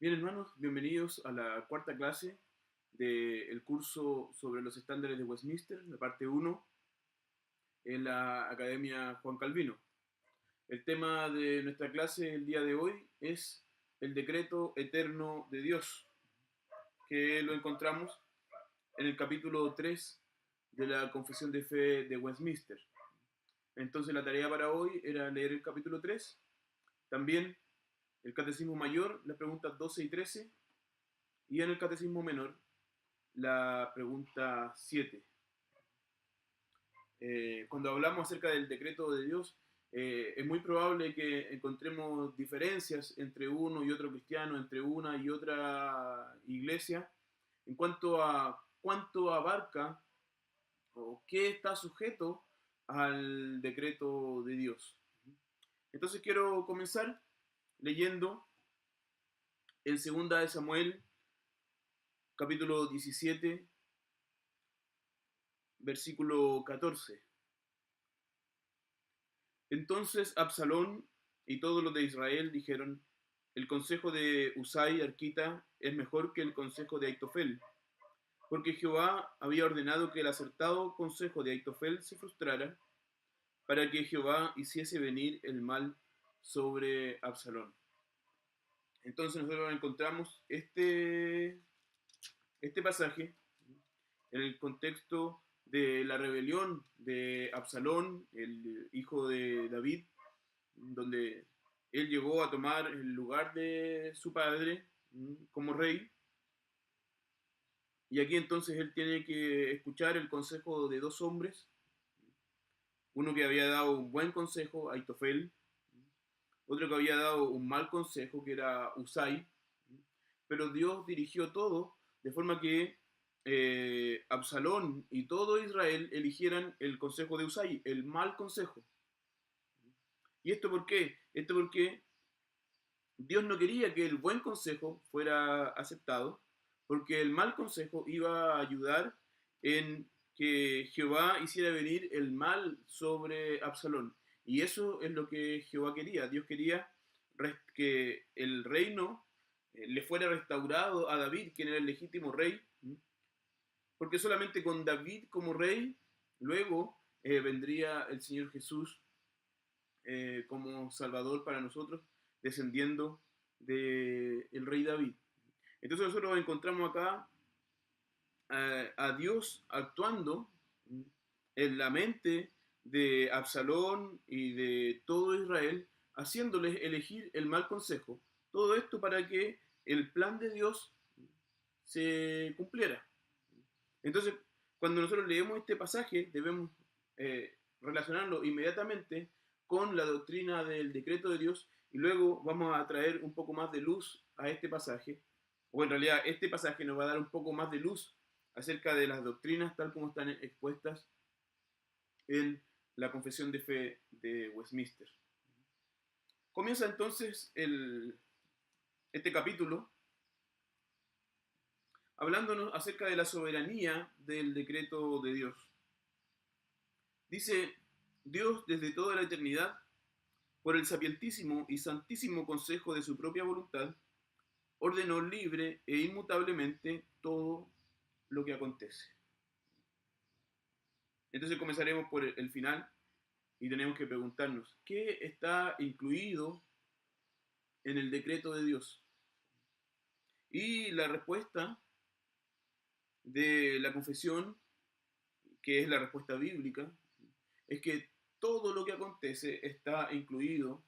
Bien, hermanos, bienvenidos a la cuarta clase del curso sobre los estándares de Westminster, la parte uno, en la Academia Juan Calvino. El tema de nuestra clase el día de hoy es el decreto eterno de Dios, que lo encontramos en el capítulo 3 de la Confesión de Fe de Westminster. Entonces la tarea para hoy era leer el capítulo 3, también el Catecismo Mayor, las preguntas 12 y 13, y en el Catecismo Menor, la pregunta 7. Cuando hablamos acerca del decreto de Dios, es muy probable que encontremos diferencias entre uno y otro cristiano, entre una y otra iglesia, en cuanto a cuánto abarca o qué está sujeto al decreto de Dios. Entonces quiero comenzar leyendo en 2 de Samuel, capítulo 17, versículo 14. Entonces Absalón y todos los de Israel dijeron: el consejo de Husai arquita es mejor que el consejo de Aitofel, porque Jehová había ordenado que el acertado consejo de Aitofel se frustrara, para que Jehová hiciese venir el mal sobre Absalón. Entonces nosotros encontramos este pasaje en el contexto de la rebelión de Absalón, el hijo de David, donde él llegó a tomar el lugar de su padre como rey. Y aquí entonces él tiene que escuchar el consejo de dos hombres, uno que había dado un buen consejo, Aitofel, otro que había dado un mal consejo, que era Usai, pero Dios dirigió todo de forma que Absalón y todo Israel eligieran el consejo de Usai, el mal consejo. ¿Y esto por qué? Esto porque Dios no quería que el buen consejo fuera aceptado, porque el mal consejo iba a ayudar en que Jehová hiciera venir el mal sobre Absalón. Y eso es lo que Jehová quería. Dios quería que el reino le fuera restaurado a David, quien era el legítimo rey, porque solamente con David como rey, luego vendría el Señor Jesús como Salvador para nosotros, descendiendo del rey David. Entonces nosotros encontramos acá a Dios actuando en la mente de Absalón y de todo Israel, haciéndoles elegir el mal consejo. Todo esto para que el plan de Dios se cumpliera. Entonces, cuando nosotros leemos este pasaje, debemos relacionarlo inmediatamente con la doctrina del decreto de Dios, y luego vamos a traer un poco más de luz a este pasaje, o en realidad este pasaje nos va a dar un poco más de luz acerca de las doctrinas tal como están expuestas en la Confesión de Fe de Westminster. Comienza entonces este capítulo hablándonos acerca de la soberanía del decreto de Dios. Dice: Dios desde toda la eternidad, por el sapientísimo y santísimo consejo de su propia voluntad, ordenó libre e inmutablemente todo lo que acontece. Entonces comenzaremos por el final y tenemos que preguntarnos, ¿qué está incluido en el decreto de Dios? Y la respuesta de la confesión, que es la respuesta bíblica, es que todo lo que acontece está incluido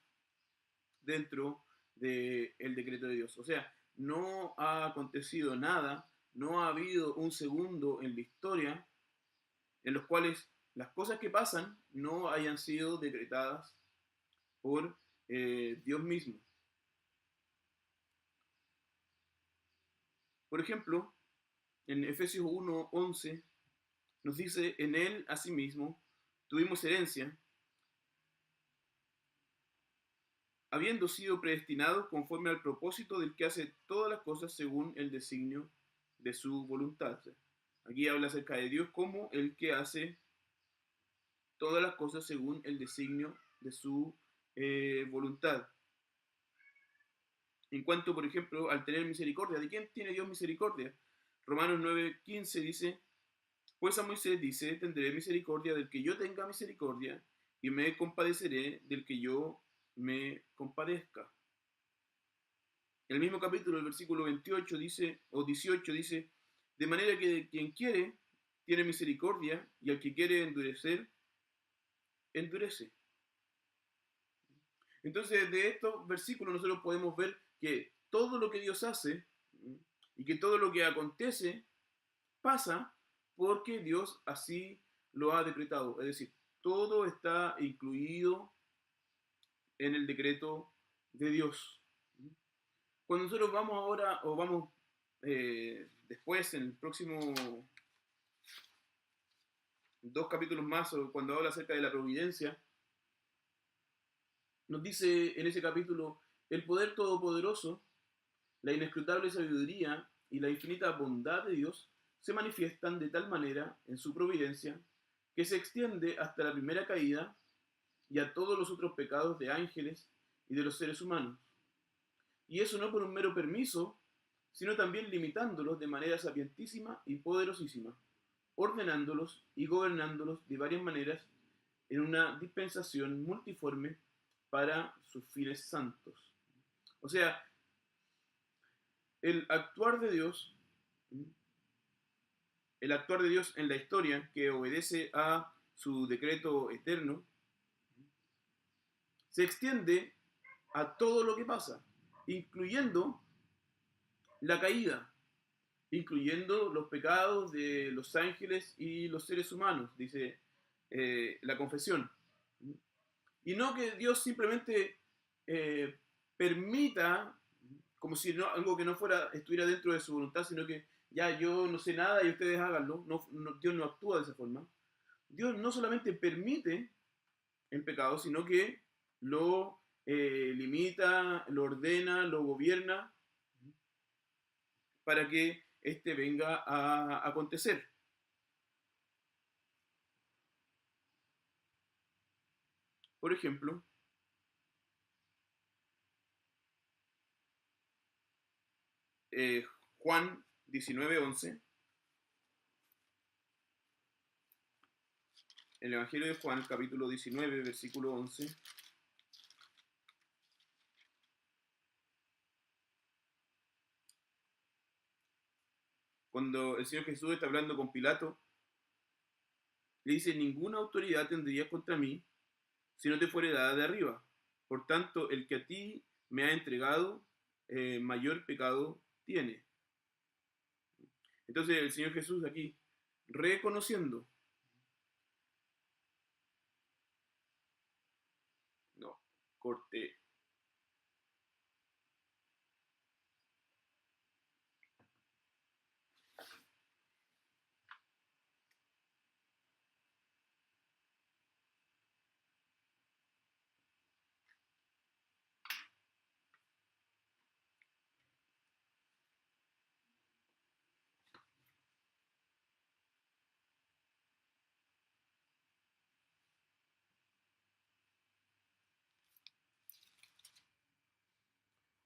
dentro del decreto de Dios. O sea, no ha acontecido nada, no ha habido un segundo en la historia en los cuales las cosas que pasan no hayan sido decretadas por Dios mismo. Por ejemplo, en Efesios 1:11 nos dice: en él asimismo tuvimos herencia, habiendo sido predestinados conforme al propósito del que hace todas las cosas según el designio de su voluntad. Aquí habla acerca de Dios como el que hace todas las cosas según el designio de su voluntad. En cuanto, por ejemplo, al tener misericordia, ¿de quién tiene Dios misericordia? Romanos 9:15 dice, pues a Moisés dice, tendré misericordia del que yo tenga misericordia y me compadeceré del que yo me compadezca. En el mismo capítulo, el versículo 28 dice, o 18 dice, de manera que quien quiere tiene misericordia y al que quiere endurecer, endurece. Entonces, de estos versículos nosotros podemos ver que todo lo que Dios hace y que todo lo que acontece pasa porque Dios así lo ha decretado. Es decir, todo está incluido en el decreto de Dios. Cuando nosotros vamos ahora, o vamos después, en el próximo 2 capítulos más, o cuando habla acerca de la providencia, nos dice en ese capítulo, el poder todopoderoso, la inescrutable sabiduría y la infinita bondad de Dios se manifiestan de tal manera en su providencia que se extiende hasta la primera caída y a todos los otros pecados de ángeles y de los seres humanos. Y eso no por un mero permiso, sino también limitándolos de manera sapientísima y poderosísima, ordenándolos y gobernándolos de varias maneras en una dispensación multiforme para sus fines santos. O sea, el actuar de Dios, el actuar de Dios en la historia que obedece a su decreto eterno, se extiende a todo lo que pasa, incluyendo la caída, incluyendo los pecados de los ángeles y los seres humanos, dice la confesión. Y no que Dios simplemente permita, como si no, algo que no fuera, estuviera dentro de su voluntad, sino que ya yo no sé nada y ustedes háganlo. Dios no actúa de esa forma. Dios no solamente permite el pecado, sino que lo limita, lo ordena, lo gobierna para que éste venga a acontecer. Por ejemplo, Juan 19:11, el Evangelio de Juan, capítulo 19, versículo 11. Cuando el Señor Jesús está hablando con Pilato, le dice, ninguna autoridad tendrías contra mí si no te fuere dada de arriba. Por tanto, el que a ti me ha entregado, mayor pecado tiene. Entonces el Señor Jesús aquí, reconociendo, no, corte.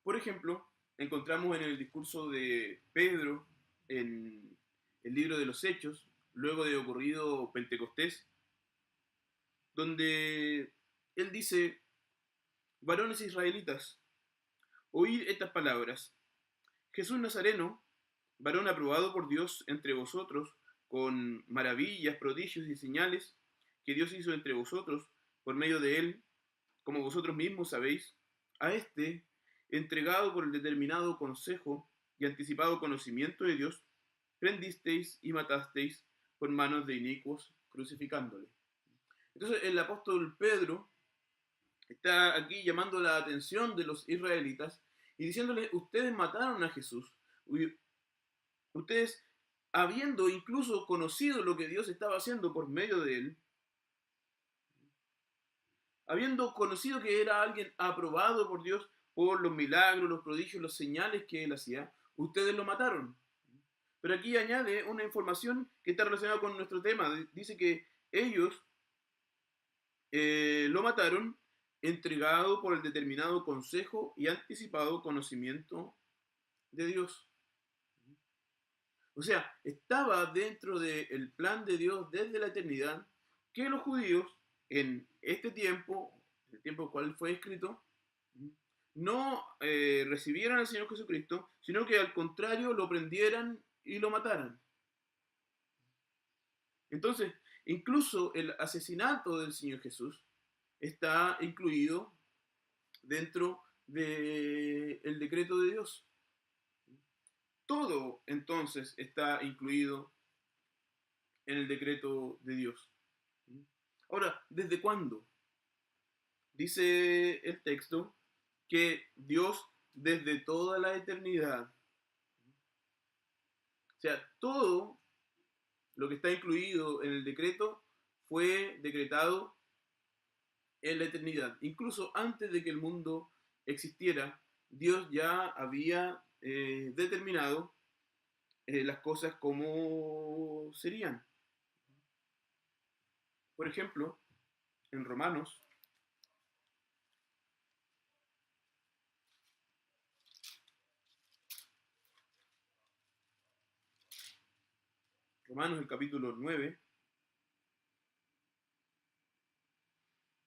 Por ejemplo, encontramos en el discurso de Pedro en el libro de los Hechos, luego de ocurrido Pentecostés, donde él dice, varones israelitas, oíd estas palabras. Jesús Nazareno, varón aprobado por Dios entre vosotros, con maravillas, prodigios y señales que Dios hizo entre vosotros por medio de él, como vosotros mismos sabéis, a este, entregado por el determinado consejo y anticipado conocimiento de Dios, prendisteis y matasteis por manos de inicuos, crucificándole. Entonces el apóstol Pedro está aquí llamando la atención de los israelitas y diciéndole, ustedes mataron a Jesús, ustedes habiendo incluso conocido lo que Dios estaba haciendo por medio de él, habiendo conocido que era alguien aprobado por Dios por los milagros, los prodigios, las señales que él hacía, ustedes lo mataron. Pero aquí añade una información que está relacionada con nuestro tema. Dice que ellos lo mataron entregado por el determinado consejo y anticipado conocimiento de Dios. O sea, estaba dentro del plan de Dios desde la eternidad que los judíos en este tiempo, el tiempo en el cual fue escrito, no recibieran al Señor Jesucristo, sino que al contrario lo prendieran y lo mataran. Entonces, incluso el asesinato del Señor Jesús está incluido dentro del decreto de Dios. Todo entonces está incluido en el decreto de Dios. Ahora, ¿desde cuándo? Dice el texto que Dios desde toda la eternidad, o sea, todo lo que está incluido en el decreto fue decretado en la eternidad. Incluso antes de que el mundo existiera, Dios ya había determinado las cosas como serían. Por ejemplo, en Romanos el capítulo 9,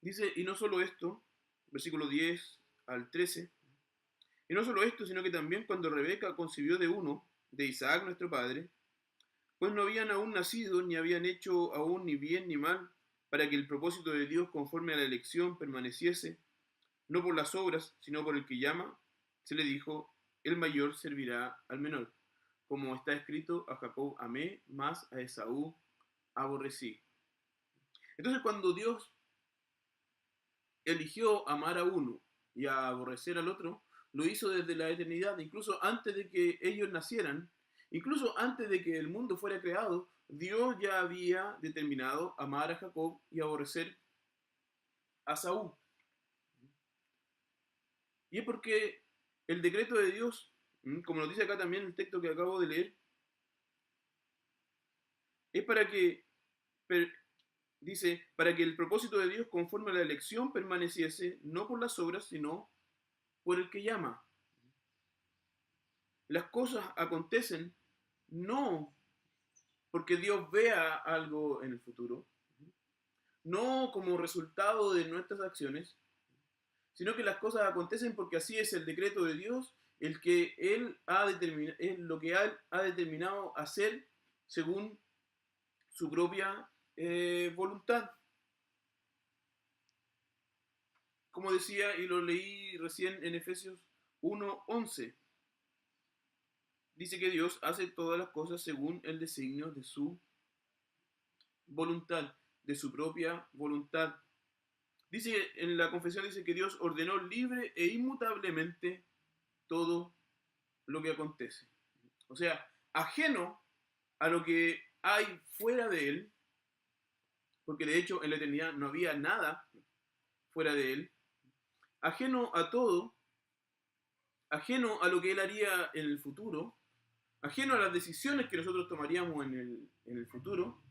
dice, y no solo esto, versículo 10 al 13, y no solo esto, sino que también cuando Rebeca concibió de uno, de Isaac nuestro padre, pues no habían aún nacido, ni habían hecho aún ni bien ni mal, para que el propósito de Dios conforme a la elección permaneciese, no por las obras, sino por el que llama, se le dijo, el mayor servirá al menor. Como está escrito, a Jacob amé, más a Esaú aborrecí. Entonces cuando Dios eligió amar a uno y a aborrecer al otro, lo hizo desde la eternidad, incluso antes de que ellos nacieran, incluso antes de que el mundo fuera creado, Dios ya había determinado amar a Jacob y aborrecer a Saúl. Y es porque el decreto de Dios, como nos dice acá también el texto que acabo de leer, es para que, dice, para que el propósito de Dios conforme a la elección permaneciese, no por las obras, sino por el que llama. Las cosas acontecen no porque Dios vea algo en el futuro, no como resultado de nuestras acciones, sino que las cosas acontecen porque así es el decreto de Dios, el que Él ha determinado, es lo que Él ha determinado hacer según su propia voluntad. Como decía y lo leí recién en Efesios 1:11, dice que Dios hace todas las cosas según el designio de su voluntad, de su propia voluntad. Dice en la confesión, dice que Dios ordenó libre e inmutablemente todo lo que acontece. O sea, ajeno a lo que hay fuera de él, porque de hecho en la eternidad no había nada fuera de él, ajeno a todo, ajeno a lo que él haría en el futuro, ajeno a las decisiones que nosotros tomaríamos en el futuro,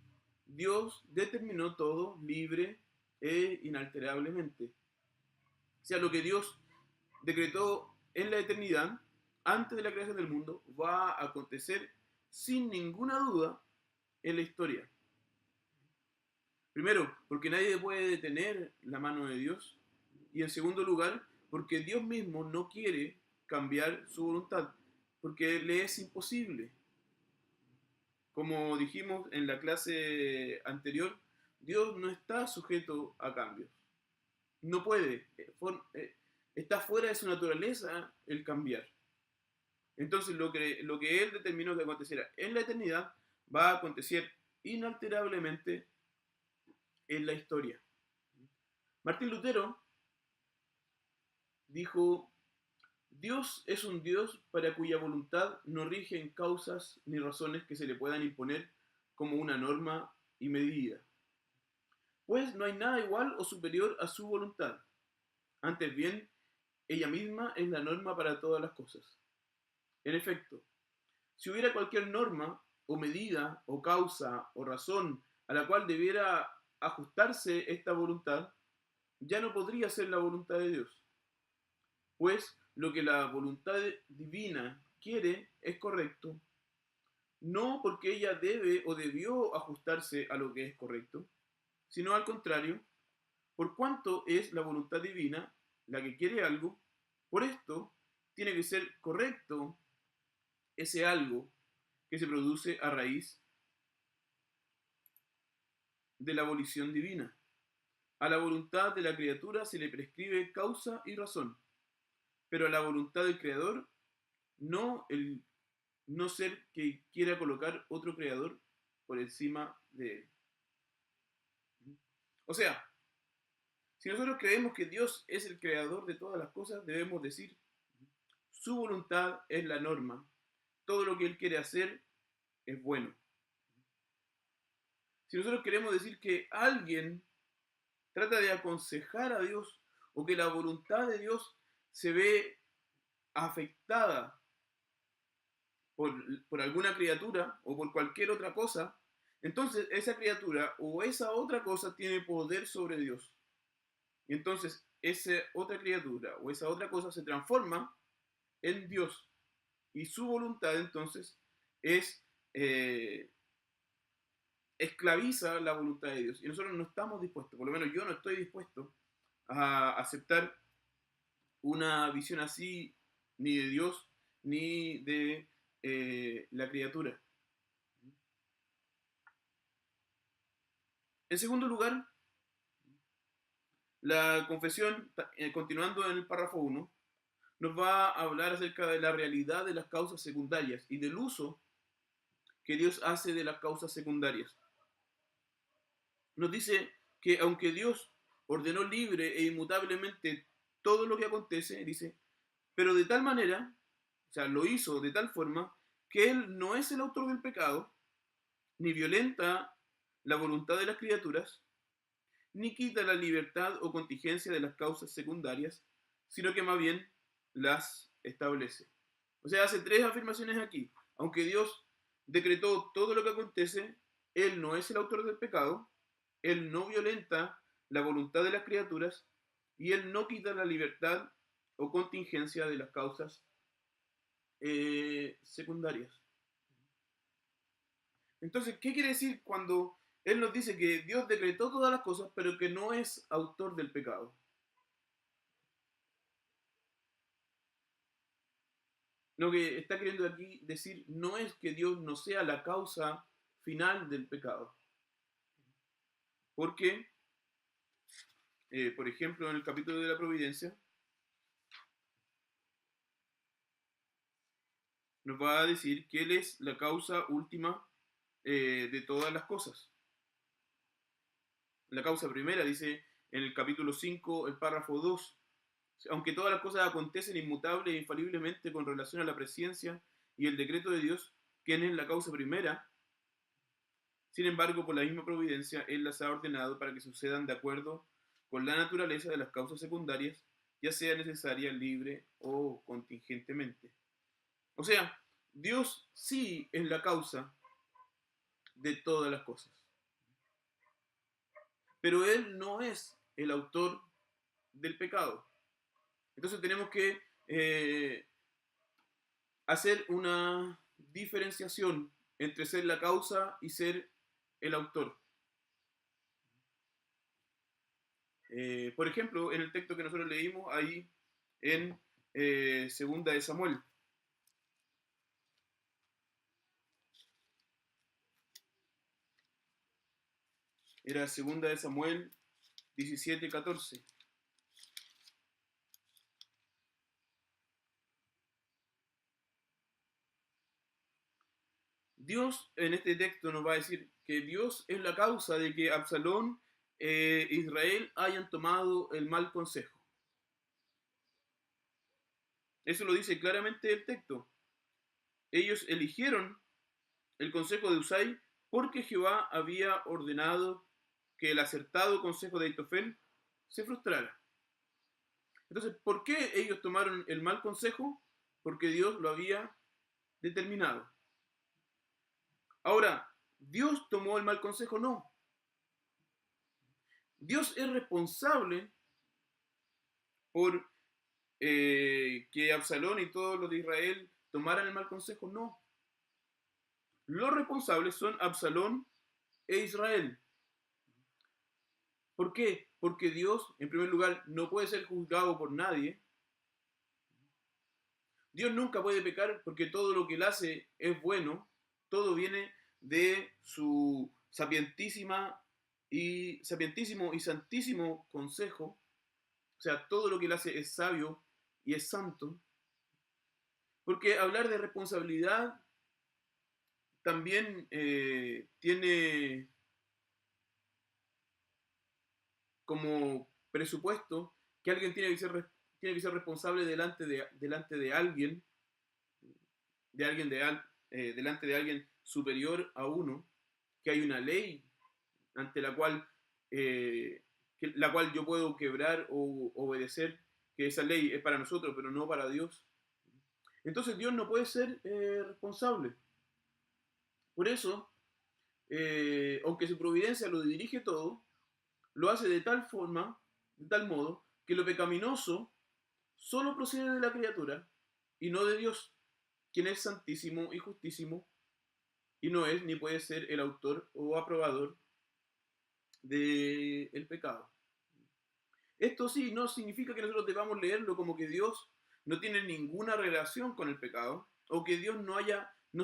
Dios determinó todo libre e inalterablemente. O sea, lo que Dios decretó en la eternidad, antes de la creación del mundo, va a acontecer sin ninguna duda en la historia. Primero, porque nadie puede detener la mano de Dios. Y en segundo lugar, porque Dios mismo no quiere cambiar su voluntad, porque le es imposible. Como dijimos en la clase anterior, Dios no está sujeto a cambios. No puede. Está fuera de su naturaleza el cambiar. Entonces lo que Él determinó que aconteciera en la eternidad va a acontecer inalterablemente en la historia. Martín Lutero dijo, Dios es un Dios para cuya voluntad no rigen causas ni razones que se le puedan imponer como una norma y medida. Pues no hay nada igual o superior a su voluntad. Antes bien, ella misma es la norma para todas las cosas. En efecto, si hubiera cualquier norma o medida o causa o razón a la cual debiera ajustarse esta voluntad, ya no podría ser la voluntad de Dios, pues lo que la voluntad divina quiere es correcto, no porque ella debe o debió ajustarse a lo que es correcto, sino al contrario, por cuanto es la voluntad divina la que quiere algo, por esto tiene que ser correcto ese algo que se produce a raíz de la abolición divina. A la voluntad de la criatura se le prescribe causa y razón, pero a la voluntad del creador no el no ser que quiera colocar otro creador por encima de él. O sea, si nosotros creemos que Dios es el creador de todas las cosas, debemos decir, su voluntad es la norma, todo lo que Él quiere hacer es bueno. Si nosotros queremos decir que alguien trata de aconsejar a Dios o que la voluntad de Dios se ve afectada por, por alguna criatura o por cualquier otra cosa, entonces esa criatura o esa otra cosa tiene poder sobre Dios. Y entonces esa otra criatura o esa otra cosa se transforma en Dios. Y su voluntad entonces es esclaviza la voluntad de Dios. Y nosotros no estamos dispuestos, por lo menos yo no estoy dispuesto a aceptar una visión así ni de Dios ni de la criatura. En segundo lugar, la confesión, continuando en el párrafo 1, nos va a hablar acerca de la realidad de las causas secundarias y del uso que Dios hace de las causas secundarias. Nos dice que aunque Dios ordenó libre e inmutablemente todo lo que acontece, dice, pero de tal manera, o sea, lo hizo de tal forma que Él no es el autor del pecado, ni violenta la voluntad de las criaturas, ni quita la libertad o contingencia de las causas secundarias, sino que más bien las establece. O sea, hace tres afirmaciones aquí. Aunque Dios decretó todo lo que acontece, Él no es el autor del pecado, Él no violenta la voluntad de las criaturas y Él no quita la libertad o contingencia de las causas secundarias. Entonces, ¿qué quiere decir cuando Él nos dice que Dios decretó todas las cosas, pero que no es autor del pecado? Lo que está queriendo aquí decir no es que Dios no sea la causa final del pecado. Porque, por ejemplo, en el capítulo de la providencia, nos va a decir que Él es la causa última de todas las cosas. La causa primera, dice en el capítulo 5, el párrafo 2, aunque todas las cosas acontecen inmutable e infaliblemente con relación a la presencia y el decreto de Dios, quien es la causa primera, sin embargo, por la misma providencia, Él las ha ordenado para que sucedan de acuerdo con la naturaleza de las causas secundarias, ya sea necesaria, libre o contingentemente. O sea, Dios sí es la causa de todas las cosas, pero Él no es el autor del pecado. Entonces tenemos que hacer una diferenciación entre ser la causa y ser el autor. Por ejemplo, en el texto que nosotros leímos ahí en Segunda de Samuel. Era Segunda de Samuel 17:14. Dios en este texto nos va a decir que Dios es la causa de que Absalón e Israel hayan tomado el mal consejo. Eso lo dice claramente el texto. Ellos eligieron el consejo de Usai porque Jehová había ordenado que el acertado consejo de Aitofel se frustrara. Entonces, ¿por qué ellos tomaron el mal consejo? Porque Dios lo había determinado. Ahora, ¿Dios tomó el mal consejo? No. Dios es responsable por que Absalón y todos los de Israel tomaran el mal consejo. No. Los responsables son Absalón e Israel. ¿Por qué? Porque Dios, en primer lugar, no puede ser juzgado por nadie. Dios nunca puede pecar porque todo lo que él hace es bueno. Todo viene de su sapientísimo y santísimo consejo. O sea, todo lo que él hace es sabio y es santo. Porque hablar de responsabilidad también tiene como presupuesto que alguien tiene que ser responsable delante de alguien, delante de alguien superior a uno, que hay una ley ante la cual yo puedo quebrar o obedecer, que esa ley es para nosotros, pero no para Dios. Entonces Dios no puede ser responsable. Por eso, aunque su providencia lo dirige todo, lo hace de tal forma, de tal modo, que lo pecaminoso solo procede de la criatura y no de Dios, quien es santísimo y justísimo y no es ni puede ser el autor o aprobador del pecado. Esto sí no significa que nosotros debamos leerlo como que Dios no tiene ninguna relación con el pecado o que Dios no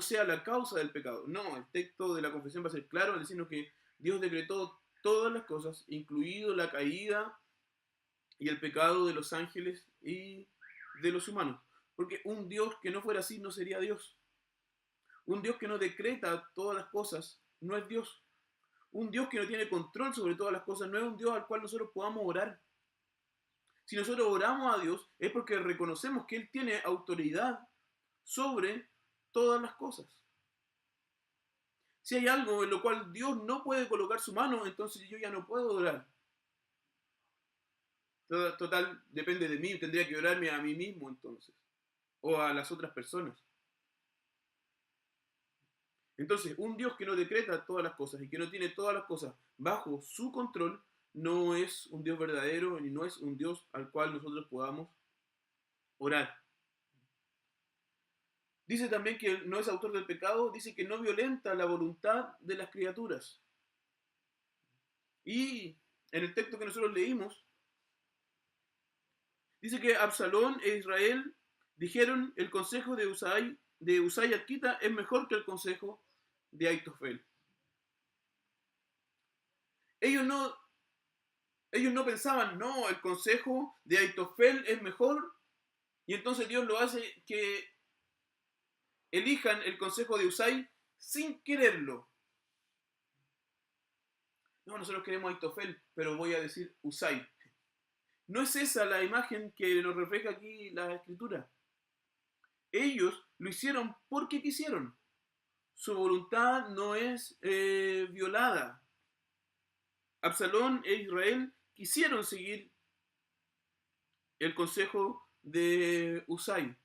sea la causa del pecado. No, el texto de la confesión va a ser claro al decirnos que Dios decretó todas las cosas, incluido la caída y el pecado de los ángeles y de los humanos. Porque un Dios que no fuera así no sería Dios. Un Dios que no decreta todas las cosas no es Dios. Un Dios que no tiene control sobre todas las cosas no es un Dios al cual nosotros podamos orar. Si nosotros oramos a Dios es porque reconocemos que Él tiene autoridad sobre todas las cosas. Si hay algo en lo cual Dios no puede colocar su mano, entonces yo ya no puedo orar. Total, depende de mí, tendría que orarme a mí mismo entonces, o a las otras personas. Entonces, un Dios que no decreta todas las cosas y que no tiene todas las cosas bajo su control, no es un Dios verdadero y no es un Dios al cual nosotros podamos orar. Dice también que no es autor del pecado, dice que no violenta la voluntad de las criaturas. Y en el texto que nosotros leímos, dice que Absalón e Israel dijeron el consejo de Usai Arquita es mejor que el consejo de Aitofel. Ellos no pensaban, no, el consejo de Aitofel es mejor, y entonces Dios lo hace que elijan el consejo de Usai sin quererlo. No, nosotros queremos Aitofel, pero voy a decir Usai. No es esa la imagen que nos refleja aquí la escritura. Ellos lo hicieron porque quisieron. Su voluntad no es violada. Absalón e Israel quisieron seguir el consejo de Usai.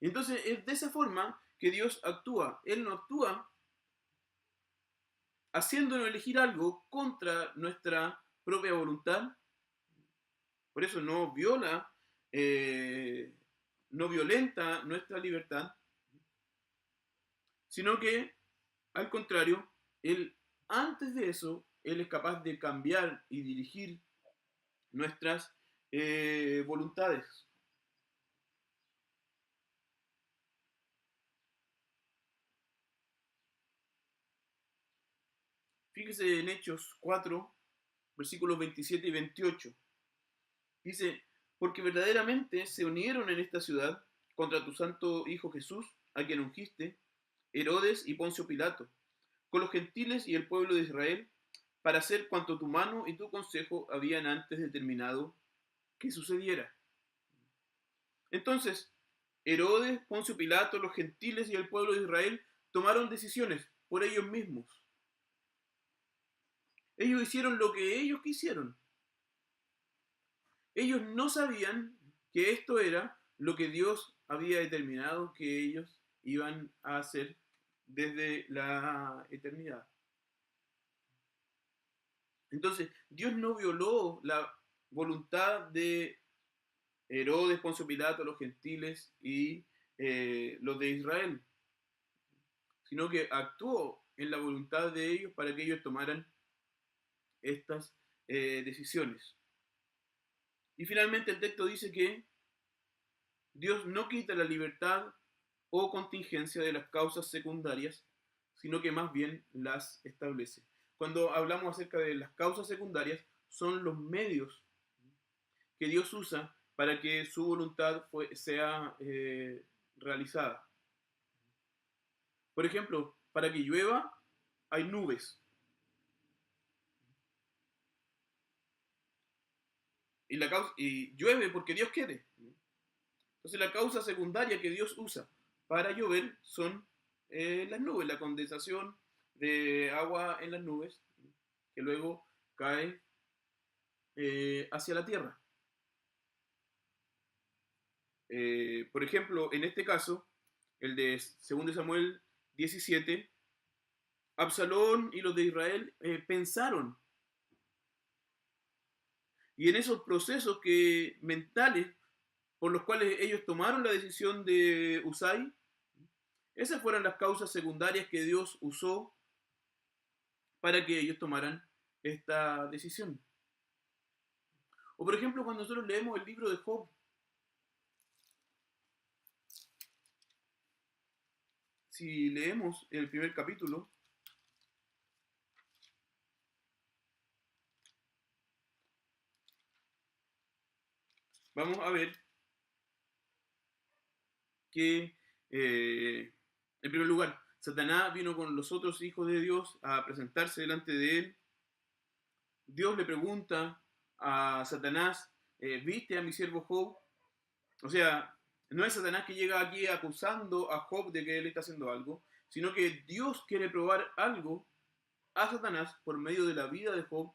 Entonces es de esa forma que Dios actúa. Él no actúa haciéndonos elegir algo contra nuestra propia voluntad. Por eso no violenta nuestra libertad, sino que, al contrario, Él, antes de eso, Él es capaz de cambiar y dirigir nuestras voluntades. Fíjese en Hechos 4, versículos 27 y 28. Dice, porque verdaderamente se unieron en esta ciudad contra tu santo Hijo Jesús, a quien ungiste, Herodes y Poncio Pilato, con los gentiles y el pueblo de Israel, para hacer cuanto tu mano y tu consejo habían antes determinado que sucediera. Entonces, Herodes, Poncio Pilato, los gentiles y el pueblo de Israel tomaron decisiones por ellos mismos. Ellos hicieron lo que ellos quisieron. Ellos no sabían que esto era lo que Dios había determinado que ellos iban a hacer desde la eternidad. Entonces, Dios no violó la voluntad de Herodes, Poncio Pilato, los gentiles y los de Israel, sino que actuó en la voluntad de ellos para que ellos tomaran estas decisiones. Y finalmente el texto dice que Dios no quita la libertad o contingencia de las causas secundarias, sino que más bien las establece. Cuando hablamos acerca de las causas secundarias, son los medios que Dios usa para que su voluntad sea realizada. Por ejemplo, para que llueva hay nubes. Y llueve porque Dios quiere. Entonces la causa secundaria que Dios usa para llover son las nubes, la condensación de agua en las nubes que luego cae hacia la tierra. Por ejemplo, en este caso, el de 2 Samuel 17, Absalón y los de Israel pensaron. Y en esos procesos mentales por los cuales ellos tomaron la decisión de Usai, esas fueron las causas secundarias que Dios usó para que ellos tomaran esta decisión. O por ejemplo, cuando nosotros leemos el libro de Job, si leemos el primer capítulo, vamos a ver que, en primer lugar, Satanás vino con los otros hijos de Dios a presentarse delante de él. Dios le pregunta a Satanás, ¿viste a mi siervo Job? O sea, no es Satanás que llega aquí acusando a Job de que él está haciendo algo, sino que Dios quiere probar algo a Satanás por medio de la vida de Job.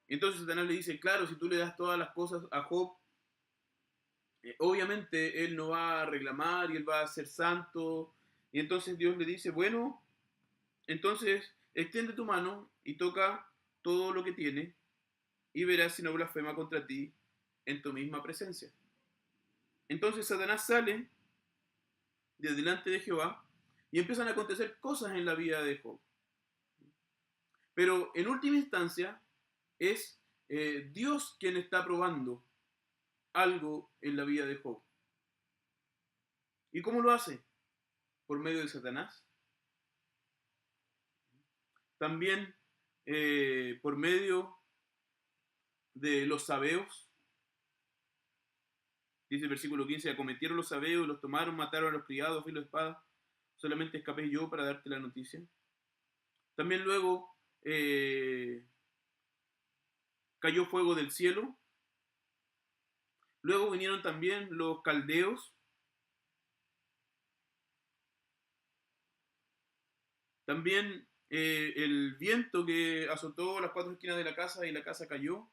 Entonces Satanás le dice, claro, si tú le das todas las cosas a Job, obviamente él no va a reclamar y él va a ser santo. Y entonces Dios le dice, bueno, entonces extiende tu mano y toca todo lo que tiene y verás si no blasfema contra ti en tu misma presencia. Entonces Satanás sale de delante de Jehová y empiezan a acontecer cosas en la vida de Job. Pero en última instancia es Dios quien está probando algo en la vida de Job. ¿Y cómo lo hace? Por medio de Satanás. También por medio de los sabeos. Dice el versículo 15, acometieron los sabeos, los tomaron, mataron a los criados, filo de espada. Solamente escapé yo para darte la noticia. También luego cayó fuego del cielo. Luego vinieron también los caldeos. También el viento que azotó las cuatro esquinas de la casa y la casa cayó.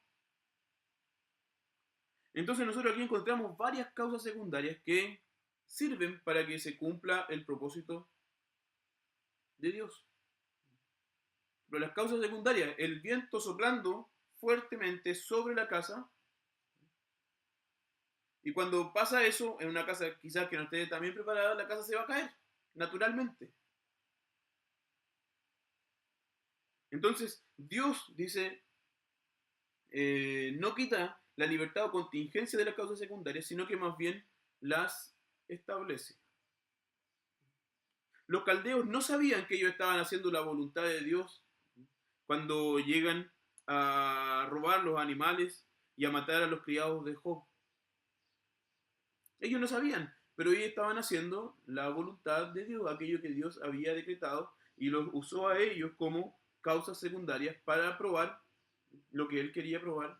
Entonces nosotros aquí encontramos varias causas secundarias que sirven para que se cumpla el propósito de Dios. Pero las causas secundarias, el viento soplando fuertemente sobre la casa, y cuando pasa eso en una casa quizás que no esté tan bien preparada, la casa se va a caer, naturalmente. Entonces, Dios dice, no quita la libertad o contingencia de las causas secundarias, sino que más bien las establece. Los caldeos no sabían que ellos estaban haciendo la voluntad de Dios cuando llegan a robar los animales y a matar a los criados de Job. Ellos no sabían, pero ellos estaban haciendo la voluntad de Dios, aquello que Dios había decretado, y los usó a ellos como causas secundarias para probar lo que él quería probar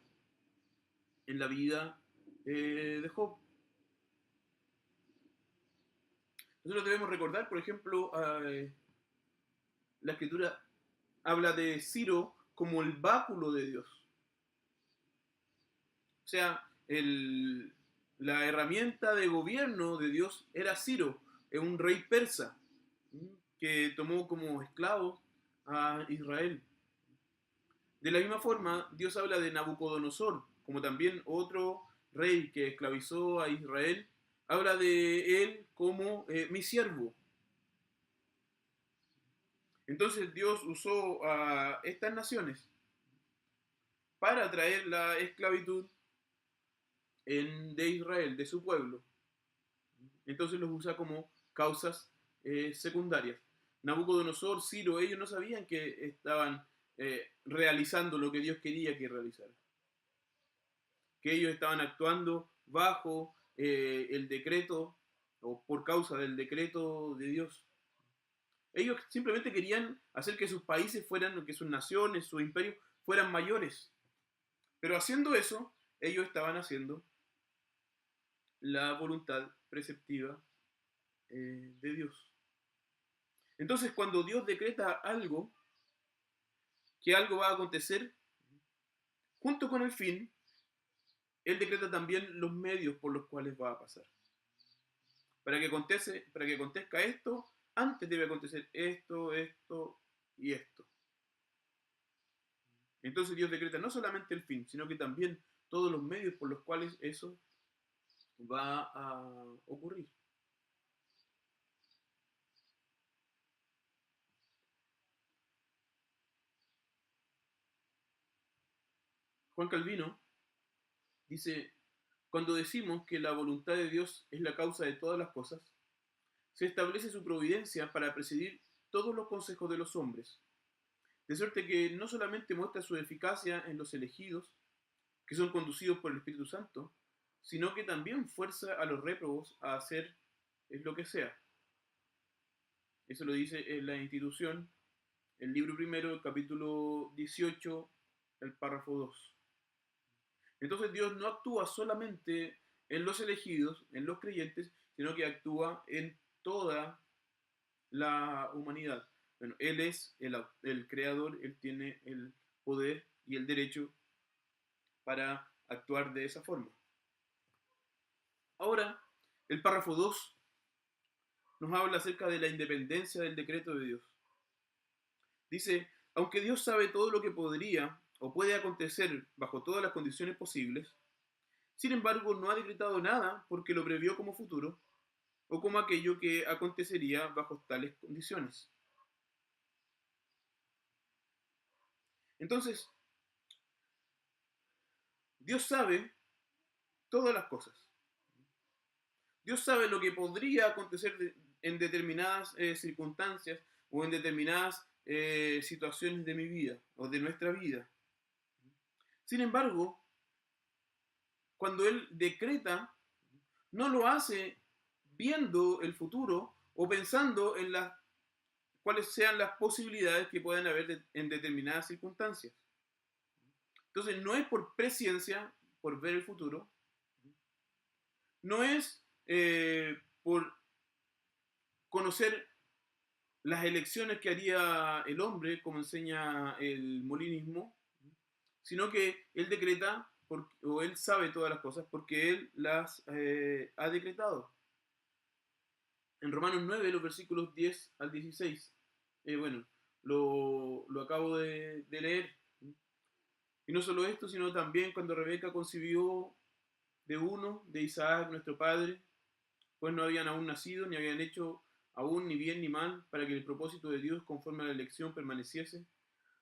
en la vida de Job. Nosotros debemos recordar, por ejemplo, la escritura habla de Ciro como el báculo de Dios. O sea, la herramienta de gobierno de Dios era Ciro, un rey persa, que tomó como esclavos a Israel. De la misma forma, Dios habla de Nabucodonosor como también otro rey que esclavizó a Israel, habla de él como mi siervo. Entonces Dios usó a estas naciones para traer la esclavitud de Israel, de su pueblo. Entonces los usa como causas secundarias. Nabucodonosor, Ciro, ellos no sabían que estaban realizando lo que Dios quería que realizara. Que ellos estaban actuando bajo el decreto o por causa del decreto de Dios. Ellos simplemente querían hacer que sus países fueran, que sus naciones, sus imperios fueran mayores. Pero haciendo eso, ellos estaban haciendo la voluntad preceptiva de Dios. Entonces, cuando Dios decreta algo, que algo va a acontecer, junto con el fin, Él decreta también los medios por los cuales va a pasar. Para que acontezca esto, antes debe acontecer esto, esto y esto. Entonces Dios decreta no solamente el fin, sino que también todos los medios por los cuales eso va a ocurrir. Juan Calvino dice, cuando decimos que la voluntad de Dios es la causa de todas las cosas, se establece su providencia para presidir todos los consejos de los hombres, de suerte que no solamente muestra su eficacia en los elegidos, que son conducidos por el Espíritu Santo, sino que también fuerza a los réprobos a hacer lo que sea. Eso lo dice en la institución, el libro primero, el capítulo 18, el párrafo 2. Entonces Dios no actúa solamente en los elegidos, en los creyentes, sino que actúa en toda la humanidad. Bueno, Él es el creador, Él tiene el poder y el derecho para actuar de esa forma. Ahora, el párrafo 2 nos habla acerca de la independencia del decreto de Dios. Dice, aunque Dios sabe todo lo que podría o puede acontecer bajo todas las condiciones posibles, sin embargo no ha decretado nada porque lo previó como futuro o como aquello que acontecería bajo tales condiciones. Entonces, Dios sabe todas las cosas. Dios sabe lo que podría acontecer en determinadas circunstancias o en determinadas situaciones de mi vida o de nuestra vida. Sin embargo, cuando Él decreta, no lo hace viendo el futuro o pensando en cuáles sean las posibilidades que puedan haber en determinadas circunstancias. Entonces, no es por presciencia, por ver el futuro, no es por conocer las elecciones que haría el hombre, como enseña el molinismo, sino que él decreta, o él sabe todas las cosas, porque él las ha decretado. En Romanos 9, los versículos 10 al 16, bueno, lo acabo de leer. Y no solo esto, sino también cuando Rebeca concibió de Isaac, nuestro padre, pues no habían aún nacido, ni habían hecho aún ni bien ni mal, para que el propósito de Dios conforme a la elección permaneciese,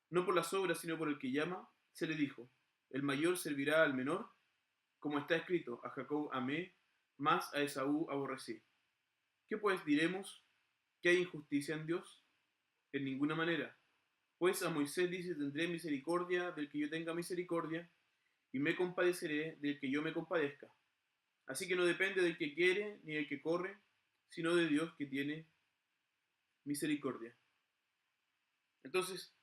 no por las obras, sino por el que llama, se le dijo, el mayor servirá al menor, como está escrito, a Jacob amé, más a Esaú aborrecí. ¿Qué pues diremos? ¿Que hay injusticia en Dios? En ninguna manera. Pues a Moisés dice, tendré misericordia del que yo tenga misericordia, y me compadeceré del que yo me compadezca. Así que no depende del que quiere ni del que corre, sino de Dios que tiene misericordia. Entonces,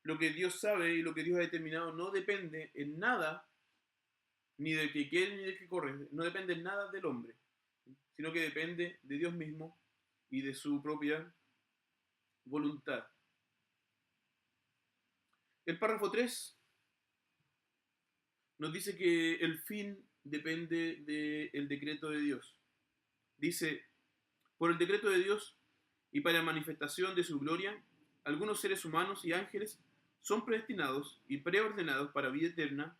lo que Dios sabe y lo que Dios ha determinado no depende en nada, ni del que quiere ni del que corre, no depende en nada del hombre, sino que depende de Dios mismo y de su propia voluntad. El párrafo 3 nos dice que el fin depende del decreto de Dios. Dice, por el decreto de Dios y para manifestación de su gloria, algunos seres humanos y ángeles son predestinados y preordenados para vida eterna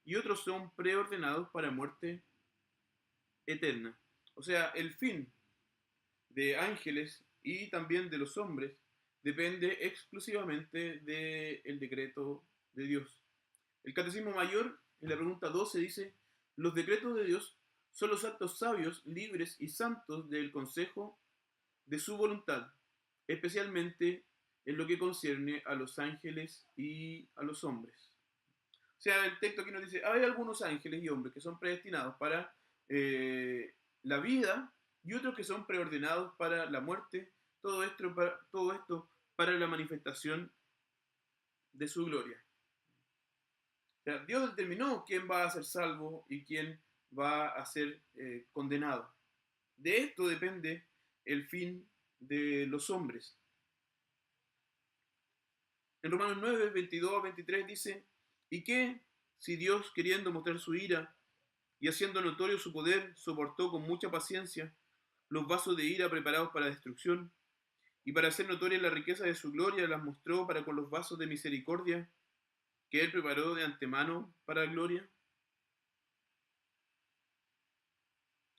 y otros son preordenados para muerte eterna. O sea, el fin de ángeles y también de los hombres depende exclusivamente del decreto de Dios. El Catecismo Mayor, en la pregunta 12, dice: los decretos de Dios son los actos sabios, libres y santos del consejo de su voluntad, especialmente en lo que concierne a los ángeles y a los hombres. O sea, el texto aquí nos dice: hay algunos ángeles y hombres que son predestinados para la vida y otros que son preordenados para la muerte, todo esto para la manifestación de su gloria. O sea, Dios determinó quién va a ser salvo y quién va a ser condenado. De esto depende el fin de los hombres. En Romanos 9, 22 a 23 dice: ¿y qué si Dios, queriendo mostrar su ira y haciendo notorio su poder, soportó con mucha paciencia los vasos de ira preparados para destrucción, y para hacer notoria la riqueza de su gloria las mostró para con los vasos de misericordia que él preparó de antemano para gloria?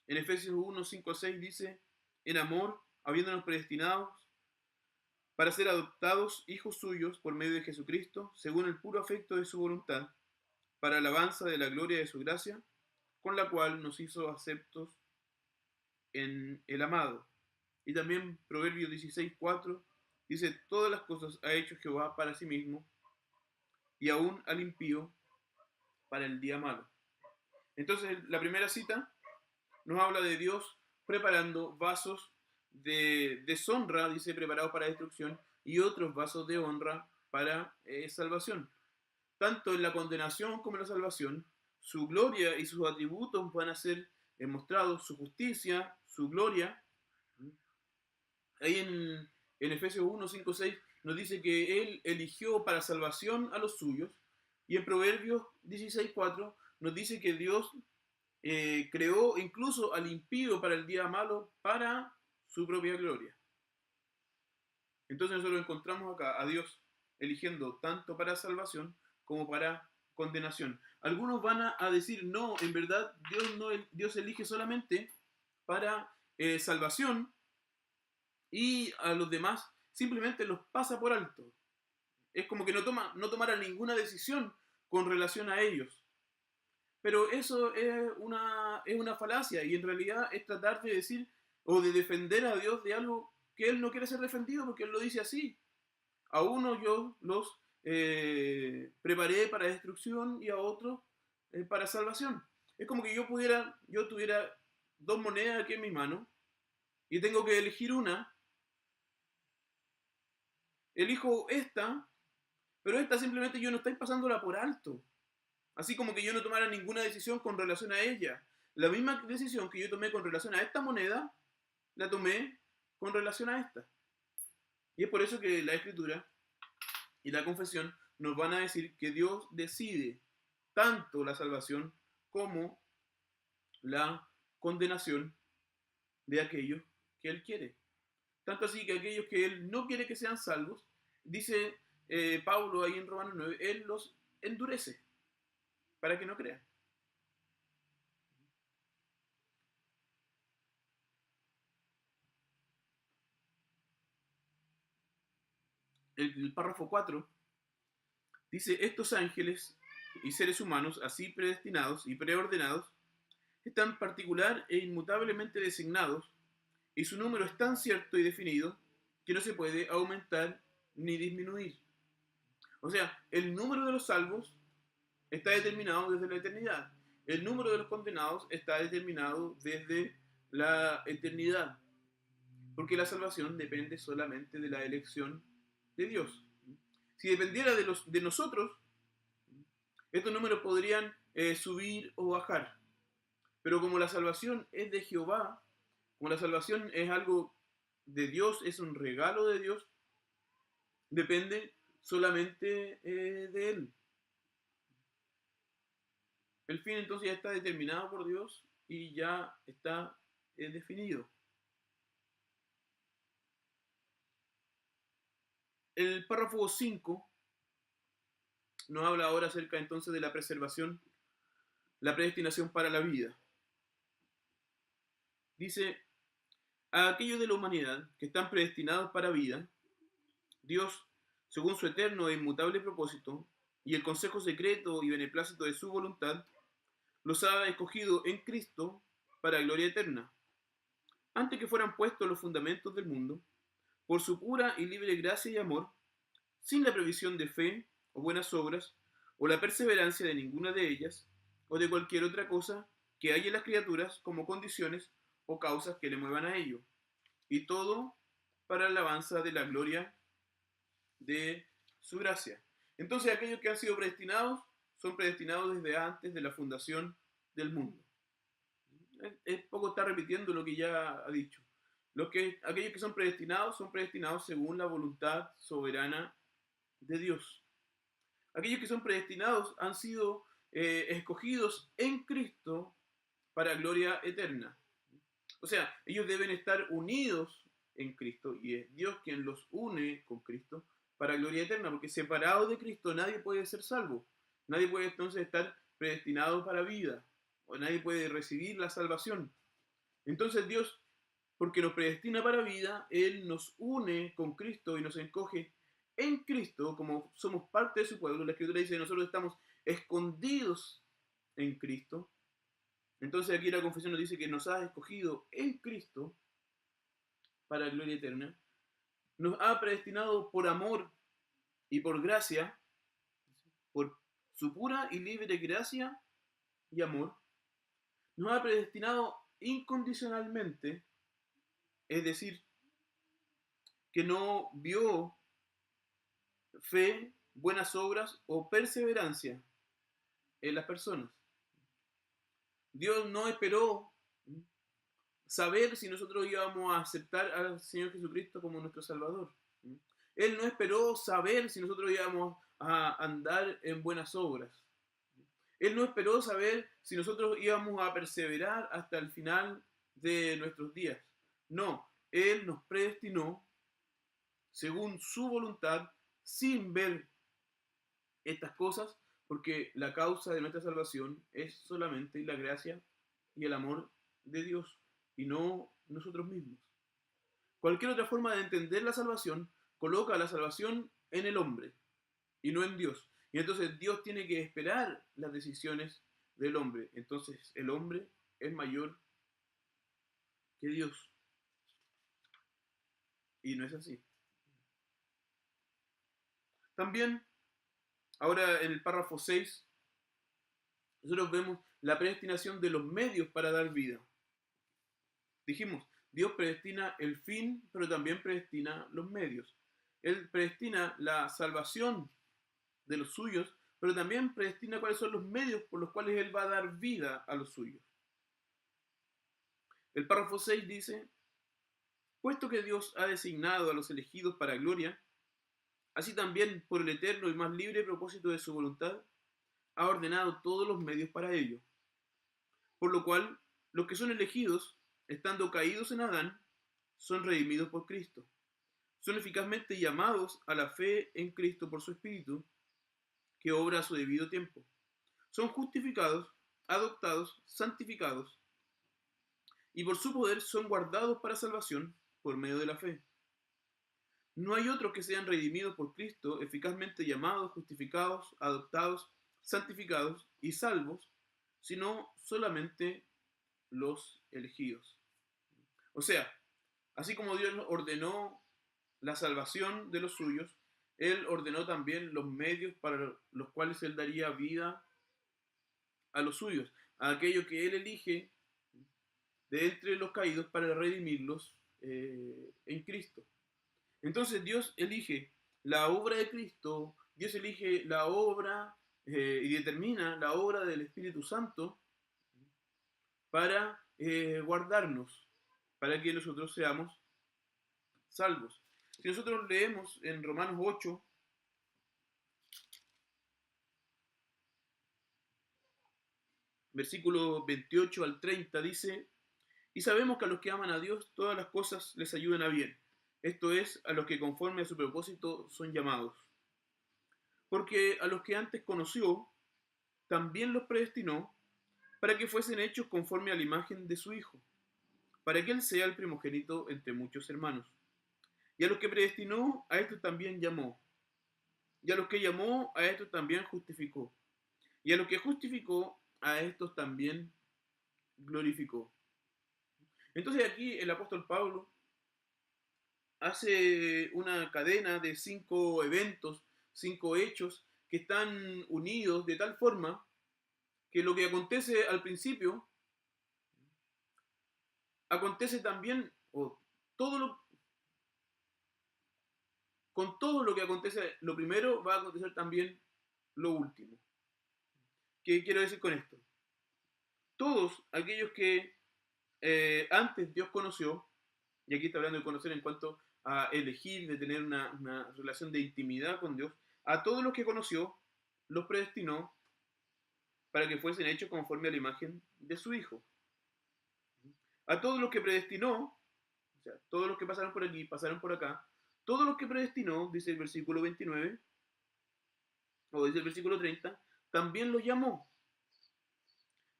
En Efesios 1, 5 a 6 dice: en amor, habiéndonos predestinados para ser adoptados hijos suyos por medio de Jesucristo, según el puro afecto de su voluntad, para alabanza de la gloria de su gracia, con la cual nos hizo aceptos en el amado. Y también Proverbios 16, 4 dice: todas las cosas ha hecho Jehová para sí mismo, y aún al impío para el día malo. Entonces, la primera cita nos habla de Dios preparando vasos de deshonra, dice, preparados para destrucción, y otros vasos de honra para salvación. Tanto en la condenación como en la salvación, su gloria y sus atributos van a ser mostrados, su justicia, su gloria. Ahí en Efesios 1, 5, 6 nos dice que Él eligió para salvación a los suyos, y en Proverbios 16, 4 nos dice que Dios creó incluso al impío para el día malo, para su propia gloria. Entonces nosotros encontramos acá a Dios eligiendo tanto para salvación como para condenación. Algunos van a decir: no, en verdad Dios elige solamente para salvación, y a los demás simplemente los pasa por alto. Es como que no tomara ninguna decisión con relación a ellos. Pero eso es una falacia, y en realidad es tratar de decir o de defender a Dios de algo que Él no quiere ser defendido, porque Él lo dice así: a unos yo los preparé para destrucción y a otros para salvación. Es como que yo tuviera dos monedas aquí en mi mano y tengo que elegir una. Elijo esta, pero esta simplemente yo no estoy pasándola por alto. Así como que yo no tomara ninguna decisión con relación a ella. La misma decisión que yo tomé con relación a esta moneda, la tomé con relación a esta. Y es por eso que la Escritura y la confesión nos van a decir que Dios decide tanto la salvación como la condenación de aquellos que Él quiere. Tanto así que aquellos que Él no quiere que sean salvos, dice Pablo ahí en Romanos 9, Él los endurece para que no crean. El párrafo 4 dice: estos ángeles y seres humanos, así predestinados y preordenados, están particular e inmutablemente designados, y su número es tan cierto y definido que no se puede aumentar ni disminuir. O sea, el número de los salvos está determinado desde la eternidad. El número de los condenados está determinado desde la eternidad. Porque la salvación depende solamente de la elección de Dios. Si dependiera de nosotros, estos números podrían subir o bajar. Pero como la salvación es de Jehová, como la salvación es algo de Dios, es un regalo de Dios, depende solamente de Él. El fin entonces ya está determinado por Dios y ya está definido. El párrafo 5 nos habla ahora acerca entonces de la preservación la predestinación para la vida. Dice, a aquellos de la humanidad que están predestinados para vida, Dios, según su eterno e inmutable propósito, y el consejo secreto y beneplácito de su voluntad, los ha escogido en Cristo para gloria eterna, antes que fueran puestos los fundamentos del mundo, por su pura y libre gracia y amor, sin la previsión de fe o buenas obras, o la perseverancia de ninguna de ellas, o de cualquier otra cosa que haya en las criaturas como condiciones o causas que le muevan a ello, y todo para la alabanza de la gloria de su gracia. Entonces aquellos que han sido predestinados son predestinados desde antes de la fundación del mundo. Es poco está repitiendo lo que ya ha dicho. Aquellos que son predestinados según la voluntad soberana de Dios. Aquellos que son predestinados han sido escogidos en Cristo para gloria eterna. O sea, ellos deben estar unidos en Cristo y es Dios quien los une con Cristo para gloria eterna, porque separado de Cristo nadie puede ser salvo. Nadie puede entonces estar predestinado para vida, o nadie puede recibir la salvación. Entonces Dios, porque nos predestina para vida, Él nos une con Cristo y nos encoge en Cristo, como somos parte de su pueblo. La Escritura dice que nosotros estamos escondidos en Cristo. Entonces aquí la confesión nos dice que nos ha escogido en Cristo para gloria eterna. Nos ha predestinado por amor y por gracia, por su pura y libre gracia y amor. Nos ha predestinado incondicionalmente, es decir, que no vio fe, buenas obras o perseverancia en las personas. Dios no esperó saber si nosotros íbamos a aceptar al Señor Jesucristo como nuestro Salvador. Él no esperó saber si nosotros íbamos a andar en buenas obras. Él no esperó saber si nosotros íbamos a perseverar hasta el final de nuestros días. No, Él nos predestinó según su voluntad, sin ver estas cosas, porque la causa de nuestra salvación es solamente la gracia y el amor de Dios, y no nosotros mismos. Cualquier otra forma de entender la salvación coloca la salvación en el hombre y no en Dios. Y entonces Dios tiene que esperar las decisiones del hombre. Entonces el hombre es mayor que Dios. Y no es así. También, ahora en el párrafo 6, nosotros vemos la predestinación de los medios para dar vida. Dijimos, Dios predestina el fin, pero también predestina los medios. Él predestina la salvación de los suyos, pero también predestina cuáles son los medios por los cuales Él va a dar vida a los suyos. El párrafo 6 dice, puesto que Dios ha designado a los elegidos para gloria, así también por el eterno y más libre propósito de su voluntad, ha ordenado todos los medios para ello. Por lo cual, los que son elegidos, estando caídos en Adán, son redimidos por Cristo. Son eficazmente llamados a la fe en Cristo por su Espíritu, que obra a su debido tiempo. Son justificados, adoptados, santificados, y por su poder son guardados para salvación por medio de la fe. No hay otros que sean redimidos por Cristo, eficazmente llamados, justificados, adoptados, santificados y salvos, sino solamente los elegidos. O sea, así como Dios ordenó la salvación de los suyos, Él ordenó también los medios para los cuales Él daría vida a los suyos, a aquellos que Él elige de entre los caídos para redimirlos en Cristo. Entonces Dios elige la obra de Cristo, Dios elige la obra y determina la obra del Espíritu Santo para guardarnos, para que nosotros seamos salvos. Si nosotros leemos en Romanos 8, versículo 28 al 30, dice, y sabemos que a los que aman a Dios todas las cosas les ayudan a bien. Esto es, a los que conforme a su propósito son llamados. Porque a los que antes conoció, también los predestinó para que fuesen hechos conforme a la imagen de su Hijo, para que Él sea el primogénito entre muchos hermanos. Y a los que predestinó, a estos también llamó. Y a los que llamó, a estos también justificó. Y a los que justificó, a estos también glorificó. Entonces aquí el apóstol Pablo hace una cadena de 5 eventos, 5 hechos que están unidos de tal forma que lo que acontece al principio acontece también, o todo lo, con todo lo que acontece, lo primero va a acontecer también lo último. ¿Qué quiero decir con esto? Todos aquellos que antes Dios conoció, y aquí está hablando de conocer en cuanto a elegir, de tener una relación de intimidad con Dios, a todos los que conoció, los predestinó para que fuesen hechos conforme a la imagen de su Hijo. A todos los que predestinó, o sea, todos los que pasaron por aquí, pasaron por acá, todos los que predestinó, dice el versículo 29, o dice el versículo 30, también los llamó.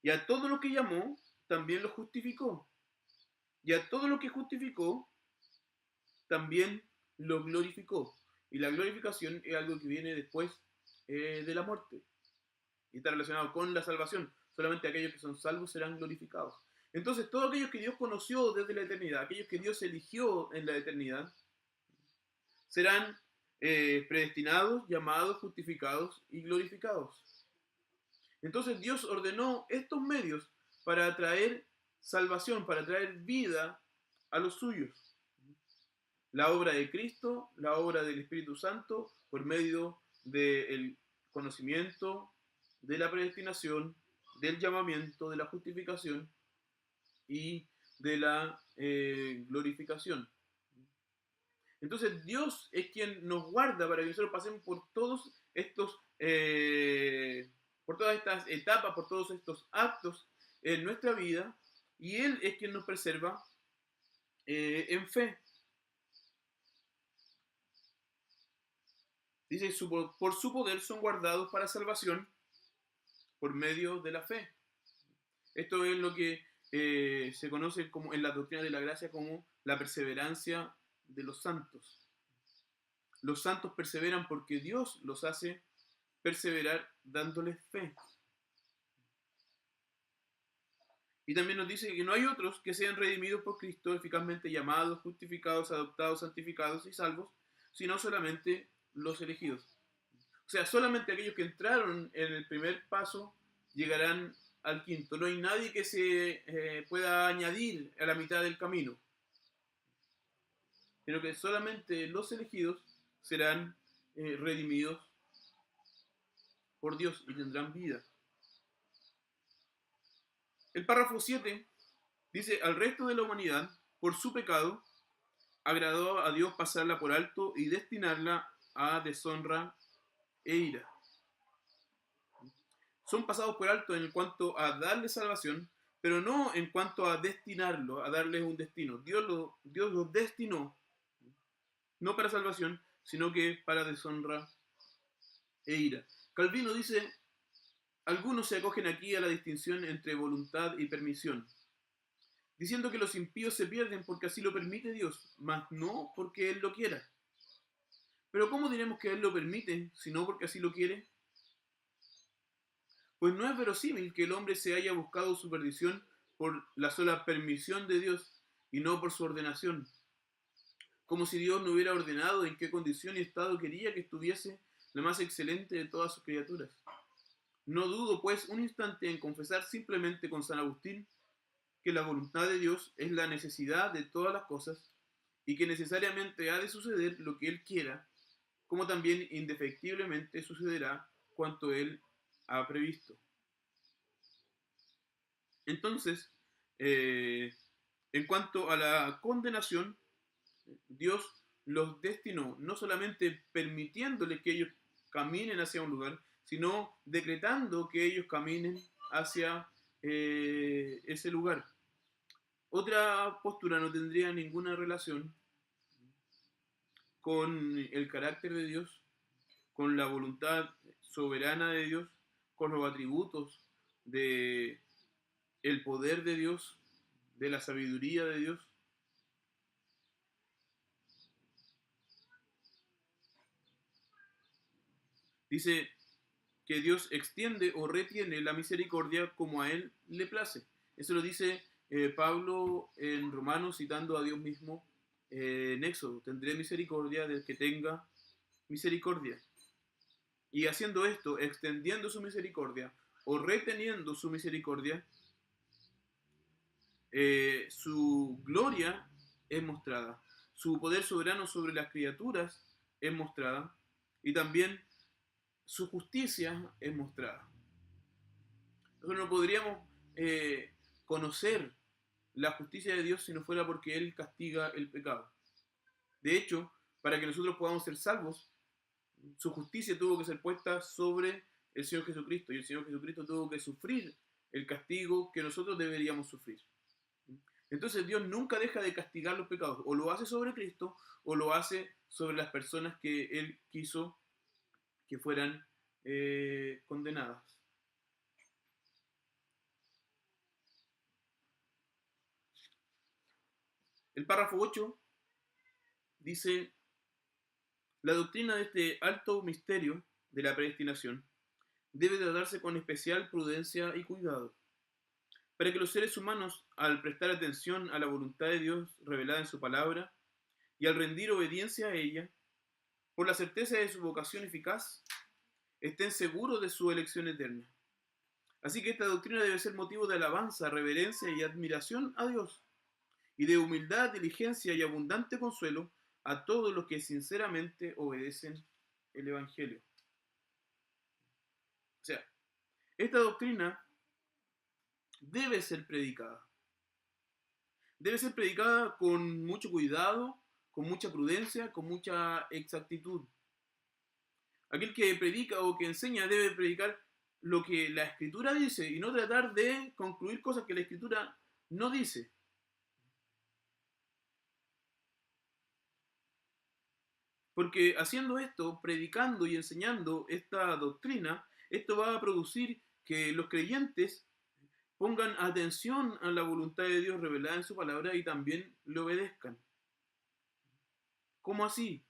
Y a todos los que llamó, también los justificó. Y a todos los que justificó, también los glorificó. Y la glorificación es algo que viene después de la muerte. Y está relacionado con la salvación. Solamente aquellos que son salvos serán glorificados. Entonces, todos aquellos que Dios conoció desde la eternidad, aquellos que Dios eligió en la eternidad, serán predestinados, llamados, justificados y glorificados. Entonces Dios ordenó estos medios para traer salvación, para traer vida a los suyos. La obra de Cristo, la obra del Espíritu Santo, por medio del conocimiento, de la predestinación, del llamamiento, de la justificación y de la glorificación. Entonces Dios es quien nos guarda para que nosotros pasemos por todos estos, por todas estas etapas, por todos estos actos en nuestra vida, y Él es quien nos preserva en fe. Dice, por su poder son guardados para salvación por medio de la fe. Esto es lo que se conoce como en la doctrina de la gracia como la perseverancia de los santos. Los santos perseveran porque Dios los hace perseverar dándoles fe. Y también nos dice que no hay otros que sean redimidos por Cristo, eficazmente llamados, justificados, adoptados, santificados y salvos, sino solamente los elegidos. O sea, solamente aquellos que entraron en el primer paso llegarán al quinto. No hay nadie que se pueda añadir a la mitad del camino, sino que solamente los elegidos serán redimidos por Dios y tendrán vida. El párrafo 7 dice, al resto de la humanidad, por su pecado, agradó a Dios pasarla por alto y destinarla a deshonra e ira. Son pasados por alto en cuanto a darle salvación, pero no en cuanto a destinarlo, a darles un destino. Dios los destinó, no para salvación, sino que para deshonra e ira. Calvino dice, algunos se acogen aquí a la distinción entre voluntad y permisión, diciendo que los impíos se pierden porque así lo permite Dios, mas no porque Él lo quiera. Pero ¿cómo diremos que Él lo permite, si no porque así lo quiere? Pues no es verosímil que el hombre se haya buscado su perdición por la sola permisión de Dios y no por su ordenación. Como si Dios no hubiera ordenado en qué condición y estado quería que estuviese la más excelente de todas sus criaturas. No dudo, pues, un instante en confesar simplemente con San Agustín que la voluntad de Dios es la necesidad de todas las cosas y que necesariamente ha de suceder lo que Él quiera, como también indefectiblemente sucederá cuanto Él ha previsto. Entonces, en cuanto a la condenación, Dios los destinó, no solamente permitiéndoles que ellos caminen hacia un lugar, sino decretando que ellos caminen hacia ese lugar. Otra postura no tendría ninguna relación con el carácter de Dios, con la voluntad soberana de Dios, con los atributos de el poder de Dios, de la sabiduría de Dios. Dice que Dios extiende o retiene la misericordia como a Él le place. Eso lo dice Pablo en Romanos, citando a Dios mismo en Éxodo. Tendré misericordia del que tenga misericordia. Y haciendo esto, extendiendo su misericordia o reteniendo su misericordia, su gloria es mostrada, su poder soberano sobre las criaturas es mostrada y también su justicia es mostrada. Nosotros no podríamos conocer la justicia de Dios si no fuera porque Él castiga el pecado. De hecho, para que nosotros podamos ser salvos, su justicia tuvo que ser puesta sobre el Señor Jesucristo y el Señor Jesucristo tuvo que sufrir el castigo que nosotros deberíamos sufrir. Entonces Dios nunca deja de castigar los pecados, o lo hace sobre Cristo o lo hace sobre las personas que Él quiso que fueran condenadas. El párrafo 8 dice: la doctrina de este alto misterio de la predestinación debe tratarse con especial prudencia y cuidado, para que los seres humanos, al prestar atención a la voluntad de Dios revelada en su palabra y al rendir obediencia a ella, por la certeza de su vocación eficaz, estén seguros de su elección eterna. Así que esta doctrina debe ser motivo de alabanza, reverencia y admiración a Dios, y de humildad, diligencia y abundante consuelo a todos los que sinceramente obedecen el Evangelio. O sea, esta doctrina debe ser predicada. Debe ser predicada con mucho cuidado, con mucha prudencia, con mucha exactitud. Aquel que predica o que enseña debe predicar lo que la Escritura dice y no tratar de concluir cosas que la Escritura no dice. Porque haciendo esto, predicando y enseñando esta doctrina, esto va a producir que los creyentes pongan atención a la voluntad de Dios revelada en su palabra y también le obedezcan. ¿Cómo así?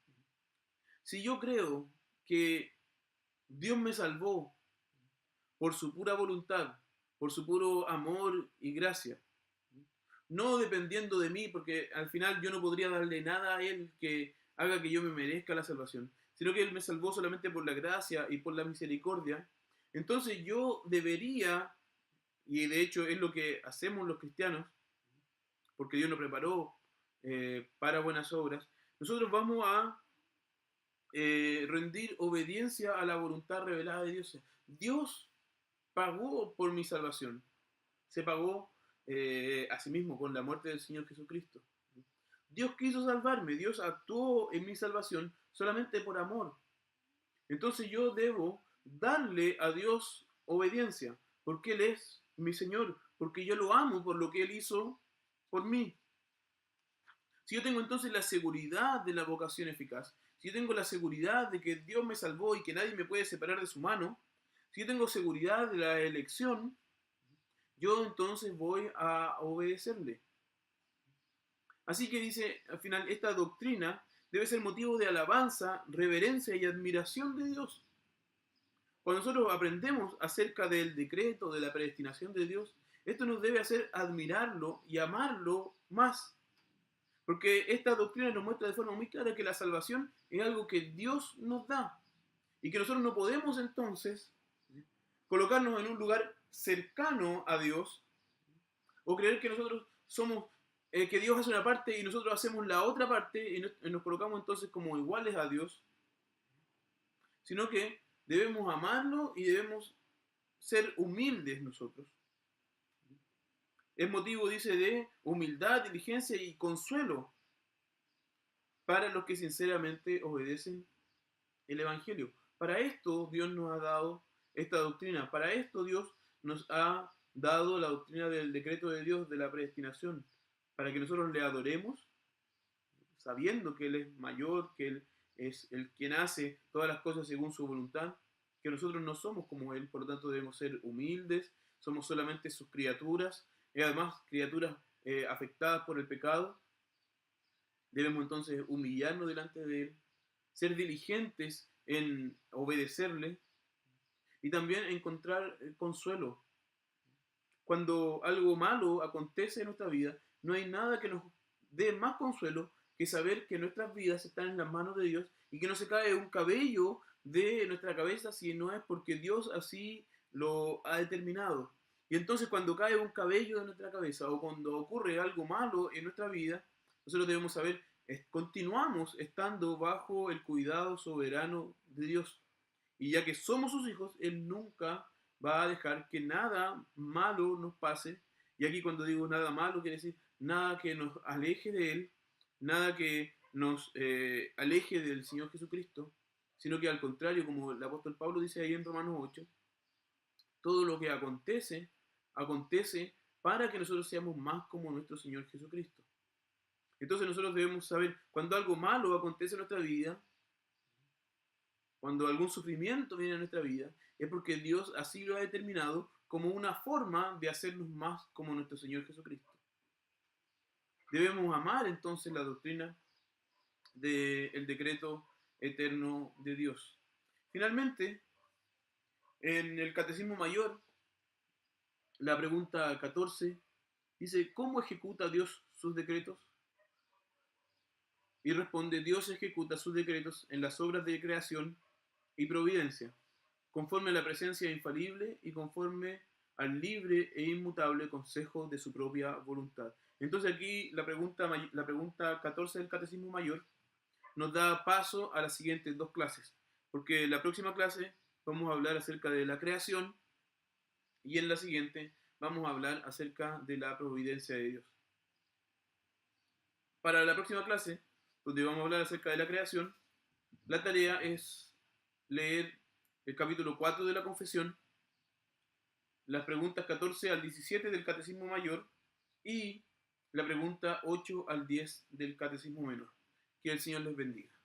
Si yo creo que Dios me salvó por su pura voluntad, por su puro amor y gracia, no dependiendo de mí, porque al final yo no podría darle nada a Él que haga que yo me merezca la salvación, sino que Él me salvó solamente por la gracia y por la misericordia, entonces yo debería, y de hecho es lo que hacemos los cristianos, porque Dios nos preparó para buenas obras, nosotros vamos a rendir obediencia a la voluntad revelada de Dios. Dios pagó por mi salvación. Se pagó a sí mismo con la muerte del Señor Jesucristo. Dios quiso salvarme, Dios actuó en mi salvación solamente por amor. Entonces yo debo darle a Dios obediencia, porque Él es mi Señor, porque yo lo amo por lo que Él hizo por mí. Si yo tengo entonces la seguridad de la vocación eficaz, si yo tengo la seguridad de que Dios me salvó y que nadie me puede separar de su mano, si yo tengo seguridad de la elección, yo entonces voy a obedecerle. Así que dice al final, esta doctrina debe ser motivo de alabanza, reverencia y admiración de Dios. Cuando nosotros aprendemos acerca del decreto, de la predestinación de Dios, esto nos debe hacer admirarlo y amarlo más. Porque esta doctrina nos muestra de forma muy clara que la salvación es algo que Dios nos da. Y que nosotros no podemos entonces colocarnos en un lugar cercano a Dios o creer que nosotros somos, que Dios hace una parte y nosotros hacemos la otra parte y nos colocamos entonces como iguales a Dios, sino que debemos amarlo y debemos ser humildes nosotros. Es motivo, dice, de humildad, diligencia y consuelo para los que sinceramente obedecen el Evangelio. Para esto Dios nos ha dado esta doctrina. Para esto Dios nos ha dado la doctrina del decreto de Dios de la predestinación. Para que nosotros le adoremos, sabiendo que Él es mayor, que Él es el quien hace todas las cosas según su voluntad, que nosotros no somos como Él, por lo tanto debemos ser humildes, somos solamente sus criaturas, y además criaturas afectadas por el pecado. Debemos entonces humillarnos delante de Él, ser diligentes en obedecerle y también encontrar consuelo. Cuando algo malo acontece en nuestra vida, no hay nada que nos dé más consuelo que saber que nuestras vidas están en las manos de Dios y que no se cae un cabello de nuestra cabeza si no es porque Dios así lo ha determinado. Y entonces cuando cae un cabello de nuestra cabeza o cuando ocurre algo malo en nuestra vida, nosotros debemos saber, continuamos estando bajo el cuidado soberano de Dios. Y ya que somos sus hijos, Él nunca va a dejar que nada malo nos pase. Y aquí cuando digo nada malo, quiere decir nada que nos aleje de Él, nada que nos aleje del Señor Jesucristo, sino que al contrario, como el apóstol Pablo dice ahí en Romanos 8, todo lo que acontece, acontece para que nosotros seamos más como nuestro Señor Jesucristo. Entonces nosotros debemos saber, cuando algo malo acontece en nuestra vida, cuando algún sufrimiento viene a nuestra vida, es porque Dios así lo ha determinado como una forma de hacernos más como nuestro Señor Jesucristo. Debemos amar entonces la doctrina del decreto eterno de Dios. Finalmente, en el Catecismo Mayor, la pregunta 14 dice, ¿cómo ejecuta Dios sus decretos? Y responde, Dios ejecuta sus decretos en las obras de creación y providencia, conforme a la presencia infalible y conforme al libre e inmutable consejo de su propia voluntad. Entonces aquí la pregunta 14 del Catecismo Mayor nos da paso a las siguientes dos clases, porque en la próxima clase vamos a hablar acerca de la creación y en la siguiente vamos a hablar acerca de la providencia de Dios. Para la próxima clase, donde vamos a hablar acerca de la creación, la tarea es leer el capítulo 4 de la Confesión, las preguntas 14 al 17 del Catecismo Mayor y la pregunta 8 al 10 del Catecismo Menor. Que el Señor les bendiga.